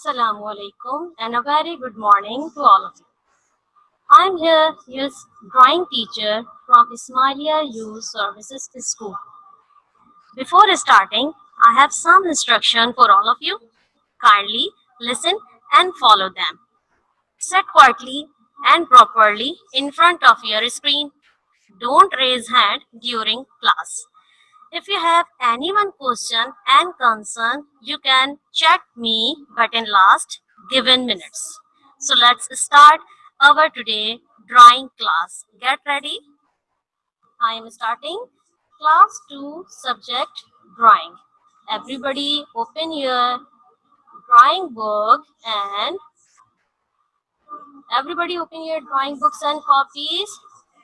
Assalamu alaikum and a very good morning to all of you. I'm here, your drawing teacher from Ismailia Youth Services School. Before starting, I have some instruction for all of you. Kindly listen and follow them. Sit quietly and properly in front of your screen. Don't raise hand during class. If you have any one question and concern, you can chat me but in last given minutes. So let's start our today drawing class. Get ready. I am starting class 2 subject drawing. Everybody open your drawing book and everybody open your drawing books and copies.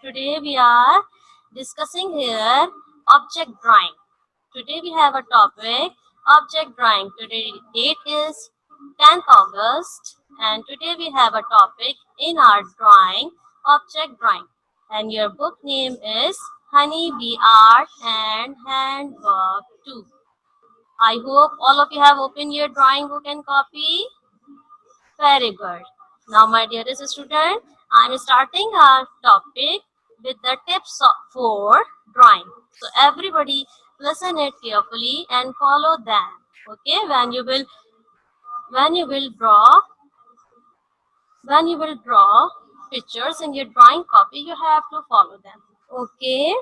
Today we are discussing here object drawing. Today we have a topic object drawing. Today date is 10th August and today we have a topic in our drawing object drawing and your book name is Honey Bee Art and Handwork 2. I hope all of you have opened your drawing book and copy. Very good. Now my dearest student, I am starting our topic with the tips for drawing. So everybody listen it carefully and follow them. Okay, when you will draw pictures in your drawing copy, you have to follow them. Okay.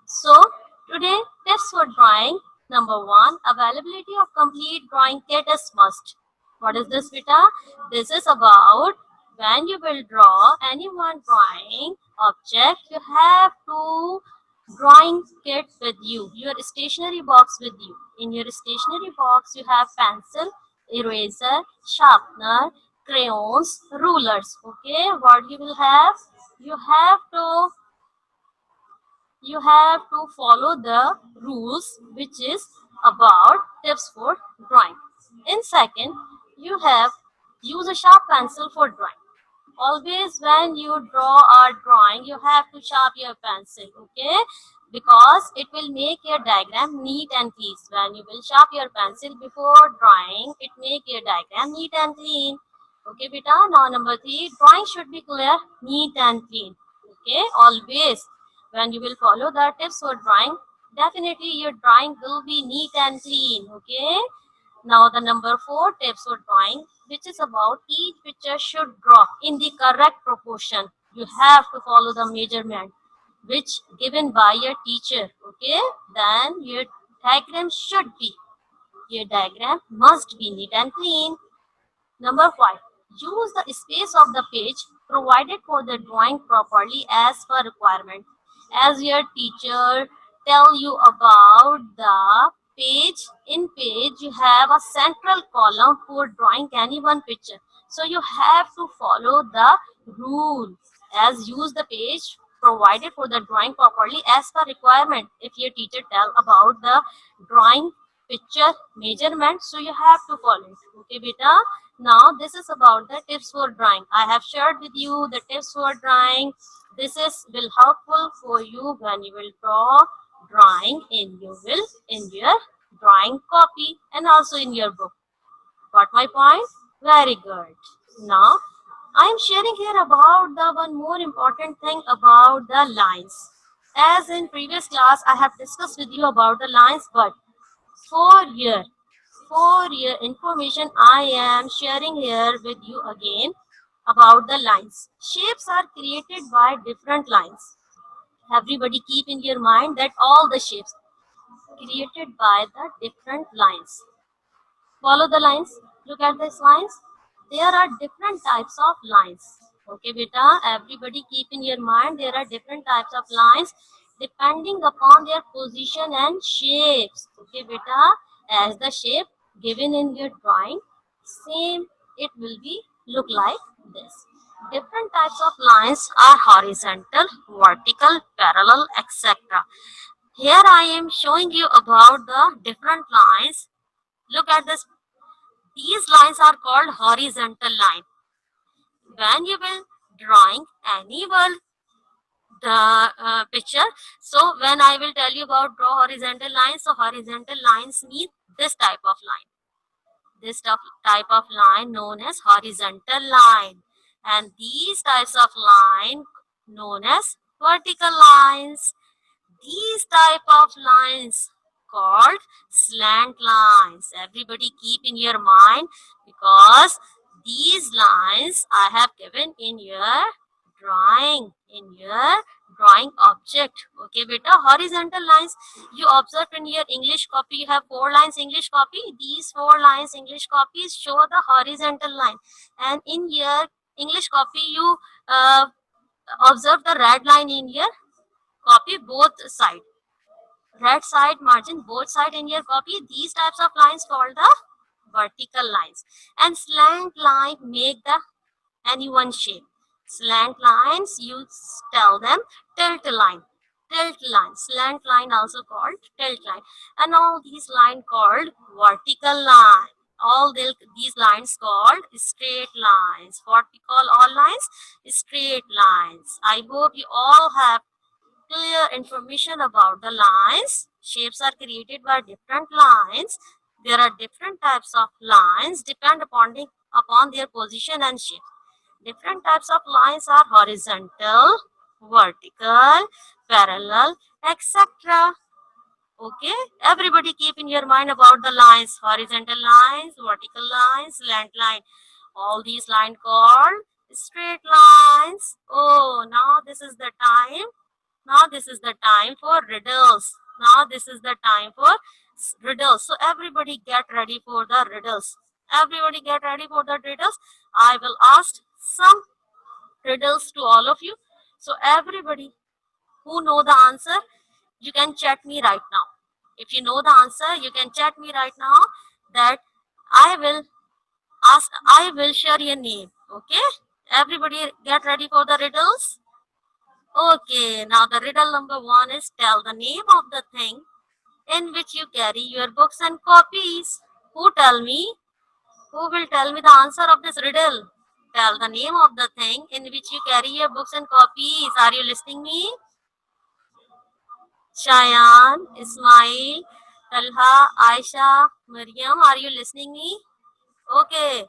So today tips for drawing. Number 1, availability of complete drawing kit is must. What is this, Vita? This is about when you will draw any one drawing object, you have to drawing kit with you, your stationery box with you. In your stationery box, you have pencil, eraser, sharpener, crayons, rulers. Okay, what you will have? You have to follow the rules which is about tips for drawing. In second, you have use a sharp pencil for drawing. Always when you draw a drawing, you have to sharp your pencil, okay? Because it will make your diagram neat and clean. When you will sharp your pencil before drawing, it make your diagram neat and clean. Okay, beta. Now number 3, drawing should be clear, neat and clean. Okay, always when you will follow the tips for drawing, definitely your drawing will be neat and clean. Okay. Now the number 4 tips for drawing, which is about each picture should draw in the correct proportion. You have to follow the measurement which given by your teacher. Okay. Then your diagram must be neat and clean. Number 5. Use the space of the page provided for the drawing properly as per requirement. As your teacher tell you about the page, in page you have a central column for drawing any one picture. So you have to follow the rule as use the page provided for the drawing properly as per requirement. If your teacher tell about the drawing picture measurement, so you have to follow it. Okay, beta. Now this is about the tips for drawing. I have shared with you the tips for drawing. This is will helpful for you when you will draw drawing in your drawing copy and also in your book. Got my point? Very good. Now I am sharing here about the one more important thing about the lines. As in previous class I have discussed with you about the lines, but for your information, I am sharing here with you again about the lines. Shapes are created by different lines. Everybody keep in your mind that all the shapes created by the different lines. Follow the lines. Look at these lines. There are different types of lines. Okay, beta. Everybody keep in your mind there are different types of lines depending upon their position and shapes. Okay, beta. As the shape given in your drawing, same it will be look like this. Different types of lines are horizontal, vertical, parallel, etc. Here I am showing you about the different lines. Look at this. These lines are called horizontal line. When you will drawing any one the picture, so when I will tell you about draw horizontal lines, so horizontal lines mean this type of line. this type of line known as horizontal line, and these types of line known as vertical lines. These type of lines called slant lines. Everybody keep in your mind, because these lines I have given in your drawing object. Okay beta, horizontal lines you observe in your English copy. You have 4 lines English copy. These 4 lines English copies show the horizontal line, and in your English copy you observe the red line in your copy, both side, red side margin, both side in your copy. These types of lines called the vertical lines. And slant line make the any one shape. Slant lines you tell them tilt line, slant line also called tilt line, and all these line called vertical line. All these lines called straight lines. What we call all lines? Straight lines. I hope you all have clear information about the lines. Shapes are created by different lines. There are different types of lines depend upon their position and shape. Different types of lines are horizontal, vertical, parallel, etc. Okay, everybody keep in your mind about the lines: horizontal lines, vertical lines, slant line. All these lines called straight lines. Oh, now this is the time. Now this is the time for riddles. Now this is the time for riddles. So everybody get ready for the riddles. Everybody get ready for the riddles. I will ask some riddles to all of you. So everybody who know the answer, you can chat me right now. If you know the answer, you can chat me right now that I will I will share your name. Okay? Everybody get ready for the riddles. Okay, now the riddle number 1 is tell the name of the thing in which you carry your books and copies. Who tell me? Who will tell me the answer of this riddle? Tell the name of the thing in which you carry your books and copies. Are you listening me? Shayan, Ismail, Talha, Aisha, Maryam, are you listening me? Okay.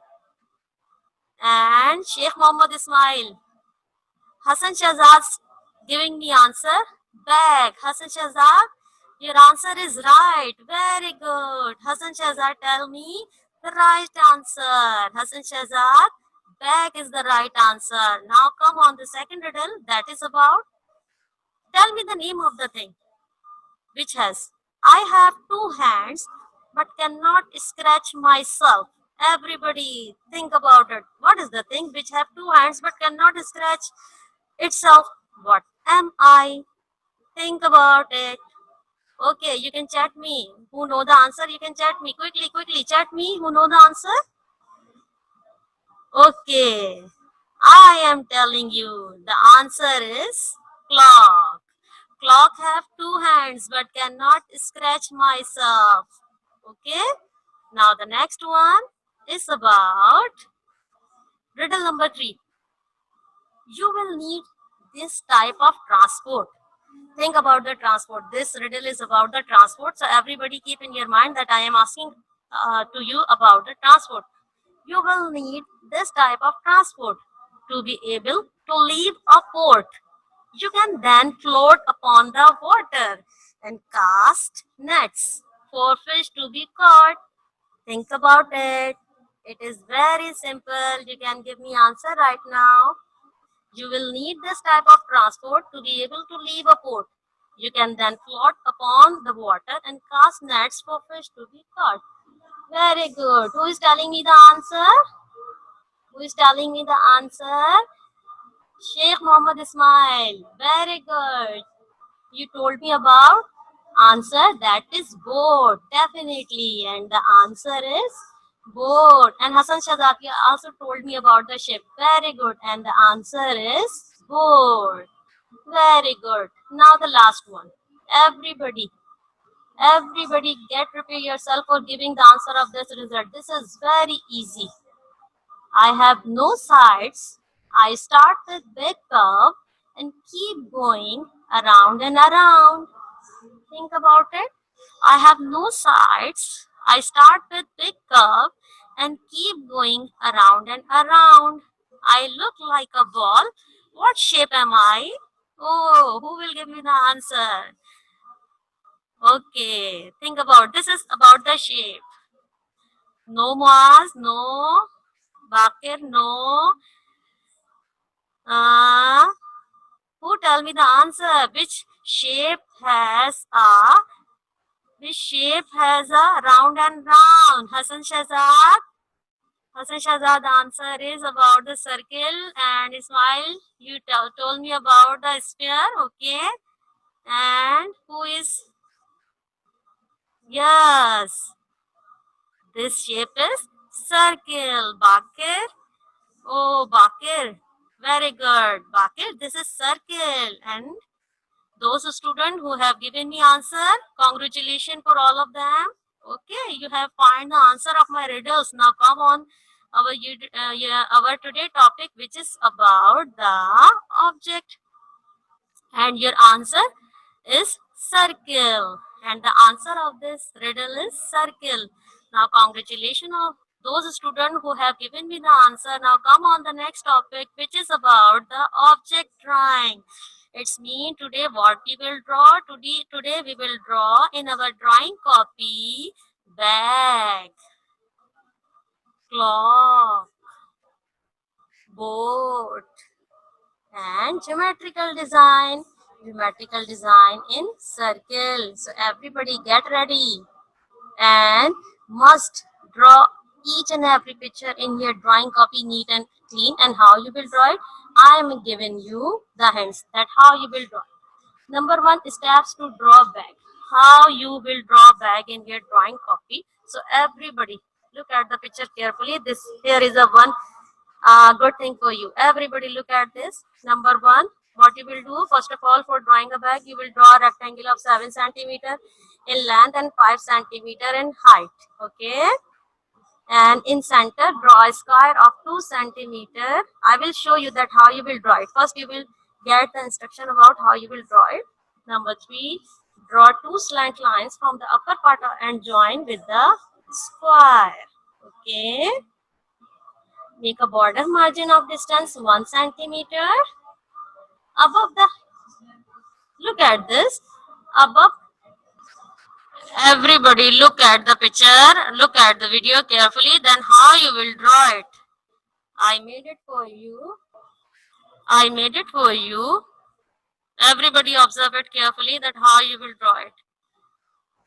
And Sheikh Muhammad Ismail. Hassan Shahzad's giving me answer. Back. Hassan Shahzad, your answer is right. Very good. Hassan Shahzad, tell me the right answer. Hassan Shahzad, back is the right answer. Now come on the second riddle. That is about, tell me the name of the thing which has, I have 2 hands but cannot scratch myself. Everybody think about it. What is the thing which have 2 hands but cannot scratch itself? What am I? Think about it. Okay, you can chat me. Who know the answer? You can chat me. Quickly, chat me. Who know the answer? Okay. I am telling you. The answer is clock. Clock have 2 hands but cannot scratch myself. Okay. Now the next one is about riddle number 3. You will need this type of transport. Think about the transport. This riddle is about the transport. So everybody keep in your mind that I am asking to you about the transport. You will need this type of transport to be able to leave a port. You can then float upon the water and cast nets for fish to be caught. Think about it. It is very simple. You can give me answer right now. You will need this type of transport to be able to leave a port. You can then float upon the water and cast nets for fish to be caught. Very good. Who is telling me the answer? Who is telling me the answer? Sheikh Muhammad Ismail. Very good. You told me about answer, that is boat. Definitely. And the answer is boat. And Hassan Shahzad also told me about the ship. Very good. And the answer is boat. Very good. Now the last one. Everybody, everybody get prepare yourself for giving the answer of this result. This is very easy. I have no sides. I start with big curve and keep going around and around. Think about it. I have no sides. I start with big curve and keep going around and around. I look like a ball. What shape am I? Oh, who will give me the answer? Okay, think about this is about the shape. No Moaz, no. Bakir, no. Uh, who tell me the answer? Which shape has a round and round? Hassan Shahzad? Hassan Shahzad, the answer is about the circle, and Ismail, you told me about the sphere, okay? And who is? Yes, this shape is circle. Bakir? Oh, Bakir, very good. Bakir, this is circle. And those students who have given me answer, congratulations for all of them. Okay, you have find the answer of my riddles. Now come on, our today topic, which is about the object, and your answer is circle. And the answer of this riddle is circle. Now congratulations of those students who have given me the answer. Now come on the next topic, which is about the object drawing. It's me today what we will draw. Today we will draw in our drawing copy bag, clock, boat, and geometrical design. Geometrical design in circle. So everybody get ready and must draw each and every picture in your drawing copy neat and clean. And how you will draw it, I am giving you the hints that how you will draw. Number one, steps to draw bag. How you will draw bag in your drawing copy. So everybody look at the picture carefully. This here is a one good thing for you. Everybody look at this. Number one, what you will do, first of all, for drawing a bag, you will draw a rectangle of 7 centimeter in length and 5 centimeter in height. Okay. And in center, draw a square of 2 centimeter. I will show you that how you will draw it. First, you will get the instruction about how you will draw it. Number three, draw two slant lines from the upper part and join with the square. Okay. Make a border margin of distance 1 centimeter above the, look at this, above, everybody look at the picture, look at the video carefully, then how you will draw it. I made it for you. I made it for you. Everybody observe it carefully that how you will draw it.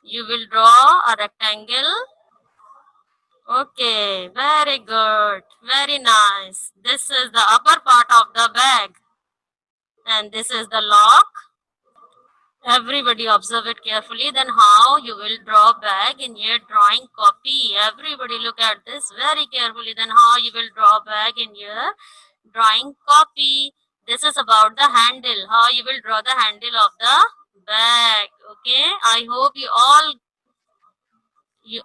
You will draw a rectangle. Okay, very good, very nice. This is the upper part of the bag and this is the lock. Everybody observe it carefully, then how you will draw bag in your drawing copy. Everybody look at this very carefully, then how you will draw bag in your drawing copy. This is about the handle, how you will draw the handle of the bag. Okay, I hope you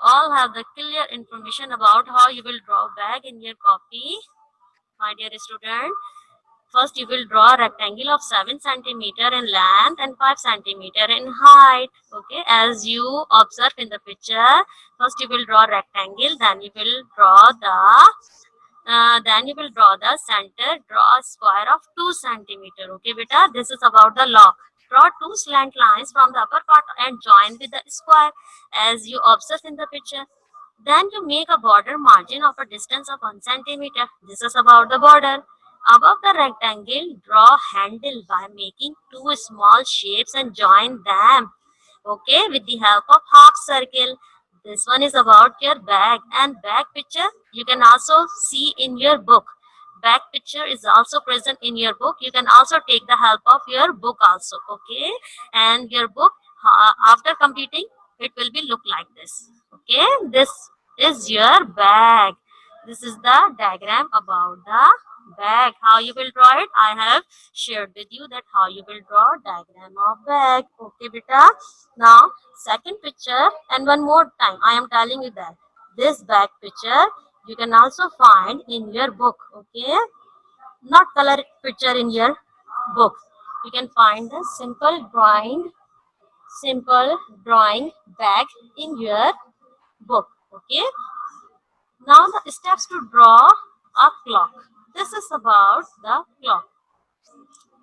all have the clear information about how you will draw bag in your copy, my dear student. First, you will draw a rectangle of 7 centimeter in length and 5 centimeter in height. Okay, as you observe in the picture, first you will draw rectangle, then you will draw the center, draw a square of 2 centimeter. Okay, beta, this is about the lock. Draw two slant lines from the upper part and join with the square as you observe in the picture. Then you make a border margin of a distance of 1 centimeter. This is about the border. Above the rectangle, draw handle by making two small shapes and join them. Okay, with the help of half circle. This one is about your bag, and bag picture you can also see in your book. Bag picture is also present in your book. You can also take the help of your book also. Okay, and your book after completing it will be look like this. Okay, this is your bag. This is the diagram about the bag. How you will draw it, I have shared with you that how you will draw diagram of bag. Okay, beta. Now second picture, and one more time I am telling you that this bag picture you can also find in your book. Okay, not color picture in your book. You can find the simple drawing bag in your book. Okay, Now the steps to draw a clock. This is about the clock.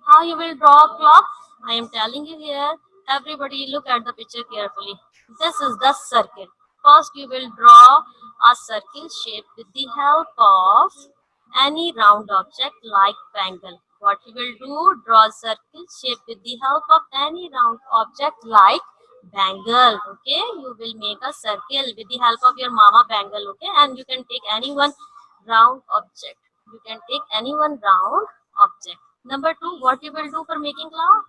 How you will draw a clock? I am telling you here. Everybody look at the picture carefully. This is the circle. First you will draw a circle shape with the help of any round object like bangle. What you will do? Draw a circle shape with the help of any round object like bangle. Okay, you will make a circle with the help of your mama bangle. Okay, and you can take any one round object. You can take any one round object. Number two, what you will do for making clock?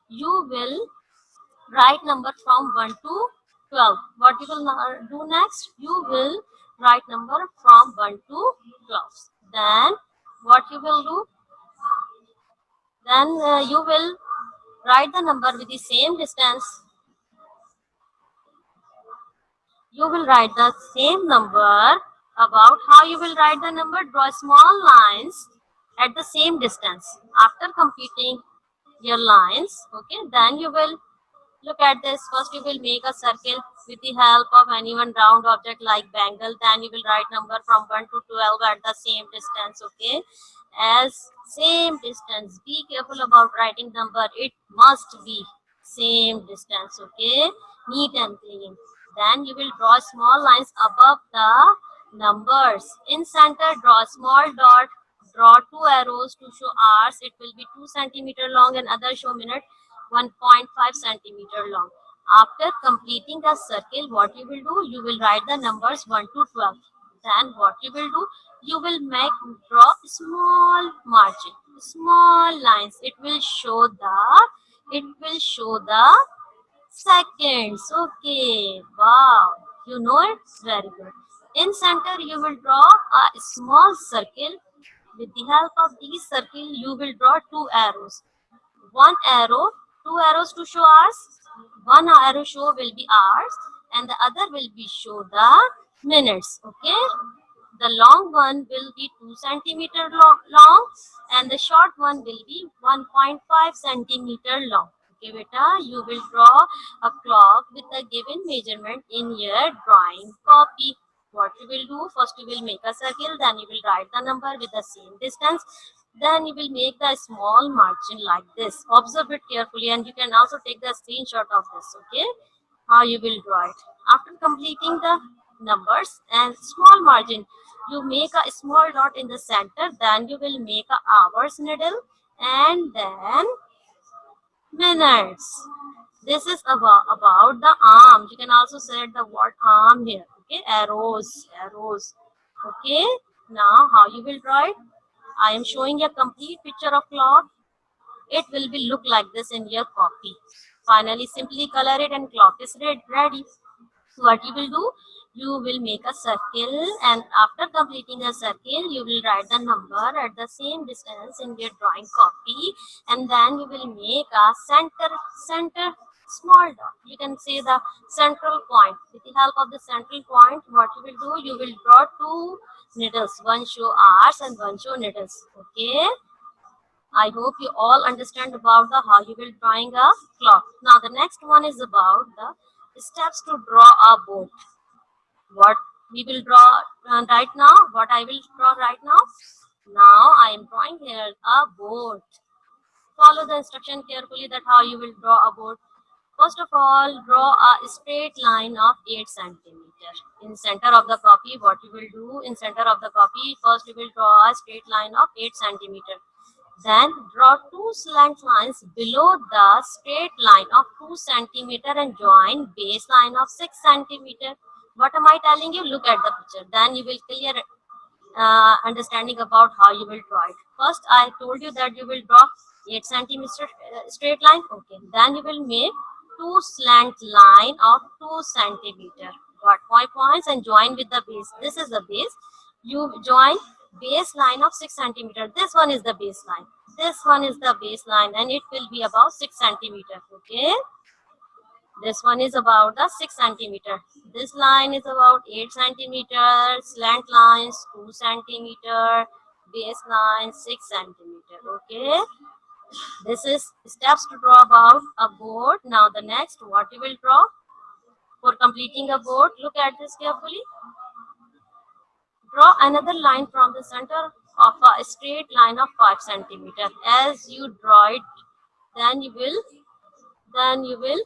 You will write number from 1 to 12. What you will do next? You will write number from 1 to 12. Then what you will do? Then you will write the number with the same distance. You will write the same number. About how you will write the number, draw small lines at the same distance. After completing your lines, okay, then you will look at this. First you will make a circle with the help of any one round object like bangle. Then you will write number from 1 to 12 at the same distance. Okay, as same distance. Be careful about writing number. It must be same distance. Okay, neat and clean. Then you will draw small lines above the numbers. In center, draw a small dot. Draw two arrows to show hours. It will be 2 centimeter long and other show minute 1.5 centimeter long. After completing the circle, what you will do? You will write the numbers 1 to 12. Then what you will do? You will draw small margin, small lines. It will show the seconds. Okay, wow, you know it very good. In center, you will draw a small circle. With the help of these circle, you will draw two arrows. One arrow, two arrows to show hours. One arrow show will be hours, and the other will be show the minutes. Okay, the long one will be 2 centimeter long, and the short one will be 1.5 centimeter long. Okay, beta, you will draw a clock with the given measurement in your drawing copy. What you will do? First, you will make a circle, then you will write the number with the same distance. Then you will make the small margin like this. Observe it carefully, and you can also take the screenshot of this. Okay, how you will draw it. After completing the numbers and small margin, you make a small dot in the center. Then you will make a hours needle, and then minutes. This is about the arm. You can also set the word arm here. Okay, arrows. Okay, now how you will draw it? I am showing a complete picture of clock. It will be look like this in your copy. Finally, simply color it and clock is ready. What you will do? You will make a circle, and after completing the circle, you will write the number at the same distance in your drawing copy, and then you will make a center small dot. You can say the central point. With the help of the central point, what you will do? You will draw two needles. One show hours and one show needles. Okay. I hope you all understand about the how you will drawing a clock. Now the next one is about the steps to draw a boat. What we will draw right now, what I will draw right now. Now I am drawing here a boat. Follow the instruction carefully that how you will draw a boat. First of all, draw a straight line of 8 centimeter. In center of the copy, what you will do? In center of the copy, first you will draw a straight line of 8 centimeter. Then draw two slant lines below the straight line of 2 centimeter and join base line of 6 centimeter. What am I telling you? Look at the picture. Then you will clear understanding about how you will draw it. First, I told you that you will draw 8 centimeter straight line. Okay. Then you will make two slant line of 2 centimeter. Got my points and join with the base. This is the base. You join base line of 6 centimeter. This one is the baseline. This one is the baseline, and it will be about 6 centimeter. Okay. This one is about the 6 centimeter. This line is about 8 centimeter. Slant lines 2 centimeter. Baseline 6 centimeter. Okay. This is steps to draw about a boat. Now the next, what you will draw for completing a boat. Look at this carefully. Draw another line from the center of a straight line of 5 centimeter. As you draw it, then you will then you will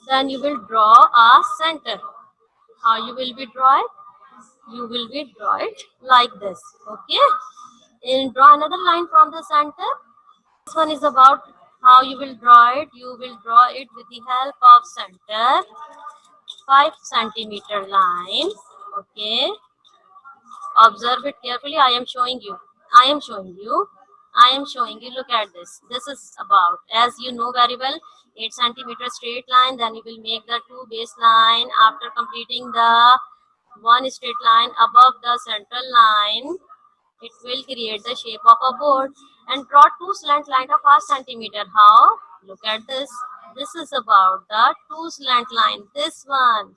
then you will draw a center. How you will be draw it? You will be draw it like this. Okay. And draw another line from the center. This one is about how you will draw it. You will draw it with the help of center 5 centimeter line. Okay. Observe it carefully. I am showing you. I am showing you. I am showing you. Look at this. This is about, as you know very well, 8 centimeter straight line. Then you will make the two baseline. After completing the one straight line above the central line, it will create the shape of a board. And draw two slant line of 5 centimeter. How? Look at this. This is about the two slant line. This one.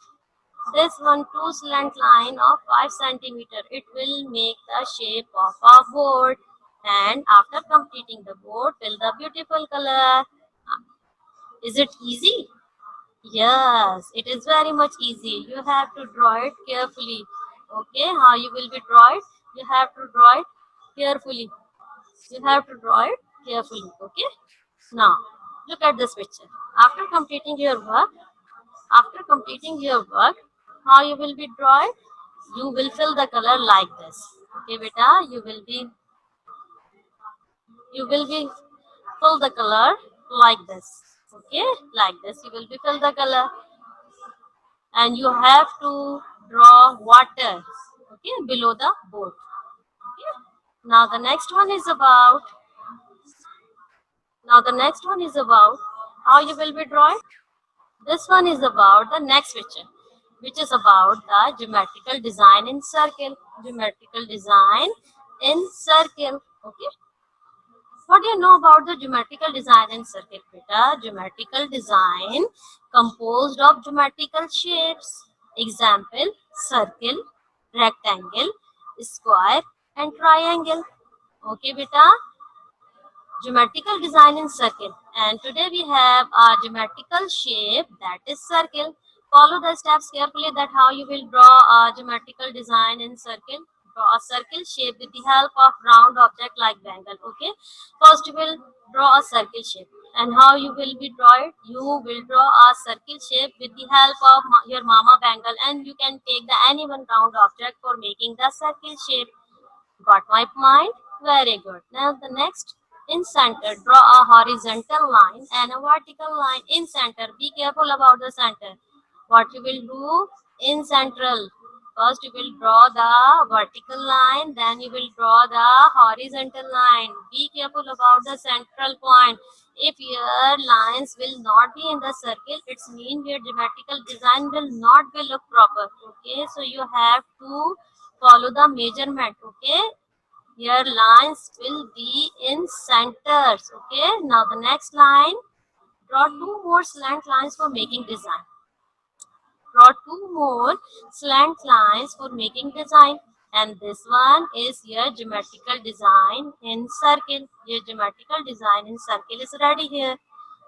This one two slant line of 5 centimeter. It will make the shape of a board. And after completing the board, fill the beautiful color. Is it easy? Yes, it is very much easy. You have to draw it carefully. Okay, how you will be draw it? You have to draw it carefully. You have to draw it carefully. Okay. Now, look at this picture. After completing your work, after completing your work, how you will be draw it? You will fill the color like this. Okay, beta, you will be fill the color like this. Okay, like this. You will be fill the color, and you have to draw water. Okay, below the boat. Okay. Now the next one is about. Now the next one is about how you will be drawing. This one is about the next picture, which is about the geometrical design in circle. Geometrical design in circle. Okay. What do you know about the geometrical design in circle, beta? Geometrical design composed of geometrical shapes. Example: circle, rectangle, square, and triangle. Okay, beta. Geometrical design in circle, and today we have a geometrical shape that is circle. Follow the steps carefully that how you will draw a geometrical design in circle. Draw a circle shape with the help of round object like bangle. Okay, first you will draw a circle shape, and how you will be draw it? You will draw a circle shape with the help of your mama bangle, and you can take the any one round object for making the circle shape. Got my point? Very good. Now the next, in center, draw a horizontal line and a vertical line in center. Be careful about the center. What you will do in central? First you will draw the vertical line, then you will draw the horizontal line. Be careful about the central point. If your lines will not be in the circle, it means your geometrical design will not be look proper. Okay, so you have to follow the measurement. Okay, your lines will be in centers. Okay, now the next line, draw two more slant lines for making design. Draw two more slant lines for making design, and this one is your geometrical design in circle. Your geometrical design in circle is ready here.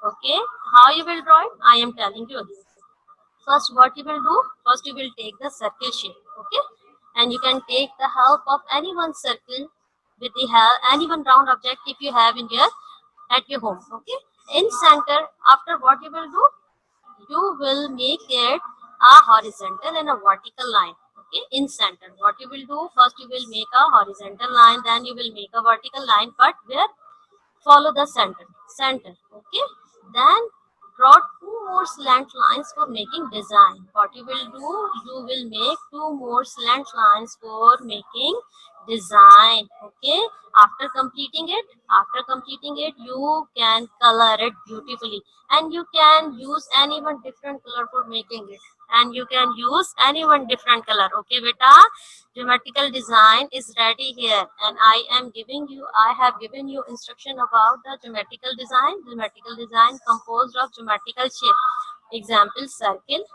Okay, how you will draw it? I am telling you again. First, what you will do? First, you will take the circle shape. Okay, and you can take the help of any one circle with the help any one round object if you have in your at your home. Okay, in center. After what you will do? You will make it a horizontal and a vertical line. Okay, in center. What you will do? First, you will make a horizontal line. Then you will make a vertical line. But where? Follow the center. Okay, then draw two more slant lines for making design. What you will do? You will make two more slant lines for making design. Okay, after completing it you can color it beautifully, and you can use any one different color for making it, and you can use any one different color. Okay, beta, geometrical design is ready here, and I have given you instruction about the geometrical design. Geometrical design composed of geometrical shape. Example: circle,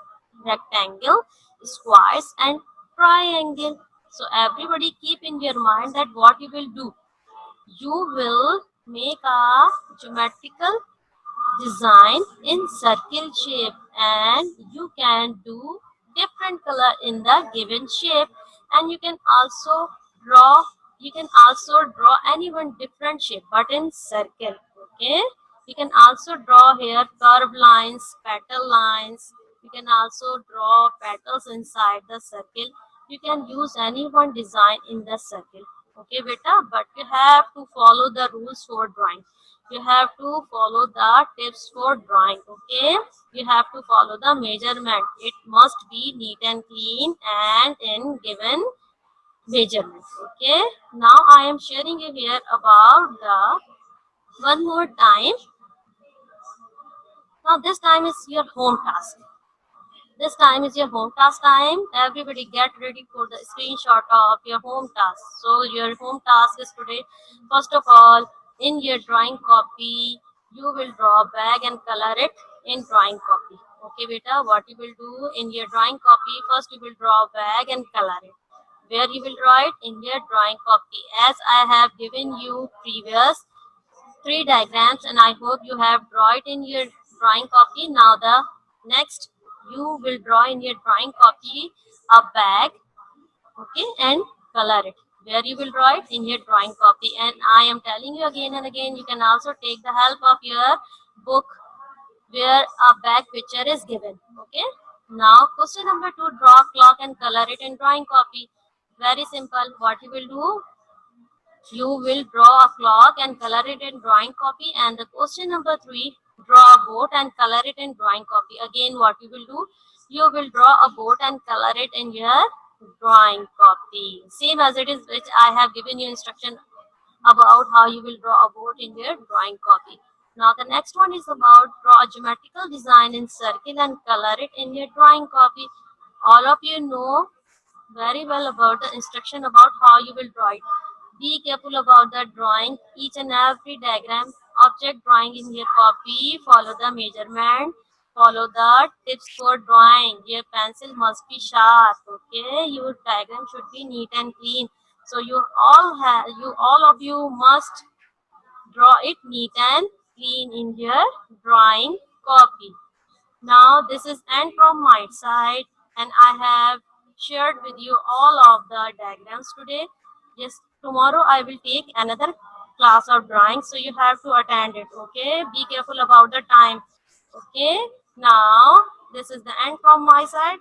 rectangle, squares, and triangle. So everybody keep in your mind that what you will do. You will make a geometrical design in circle shape, and you can do different color in the given shape. And draw you can also draw any one different shape but in circle. Okay, you can also draw here curved lines, petal lines. You can also draw petals inside the circle. You can use any one design in the circle. Okay beta, but you have to follow the rules for drawing. You have to follow the tips for drawing. Okay, you have to follow the measurement. It must be neat and clean and in given measurement. Okay, now I am sharing you here about the one more time. Now this time is your home task. This time is your home task time. Everybody get ready for the screenshot of your home task. So your home task is today, first of all, in your drawing copy, you will draw a bag and color it in drawing copy. Okay, beta, what you will do in your drawing copy, first you will draw a bag and color it. Where you will draw it? In your drawing copy. As I have given you previous three diagrams and I hope you have drawn it in your drawing copy. Now the next you will draw in your drawing copy a bag, okay, and color it. Where you will draw it? In your drawing copy. And I am telling you again and again, you can also take the help of your book where a bag picture is given. Okay, now question number 2, draw a clock and color it in drawing copy. Very simple. What you will do, you will draw a clock and color it in drawing copy. And the question number 3, draw a boat and color it in drawing copy. Again, what you will do, you will draw a boat and color it in your drawing copy. Same as it is, which I have given you instruction about how you will draw a boat in your drawing copy. Now the next one is about draw a geometrical design in circle and color it in your drawing copy. All of you know very well about the instruction about how you will draw it. Be careful about the drawing each and every diagram, object drawing in your copy. Follow the measurement. Follow the tips for drawing. Your pencil must be sharp. Okay, your diagram should be neat and clean. So all of you must draw it neat and clean in your drawing copy. Now this is end from my side and I have shared with you all of the diagrams today. Yes, tomorrow I will take another class of drawing, so you have to attend it. Okay, be careful about the time. Okay, now this is the end from my side.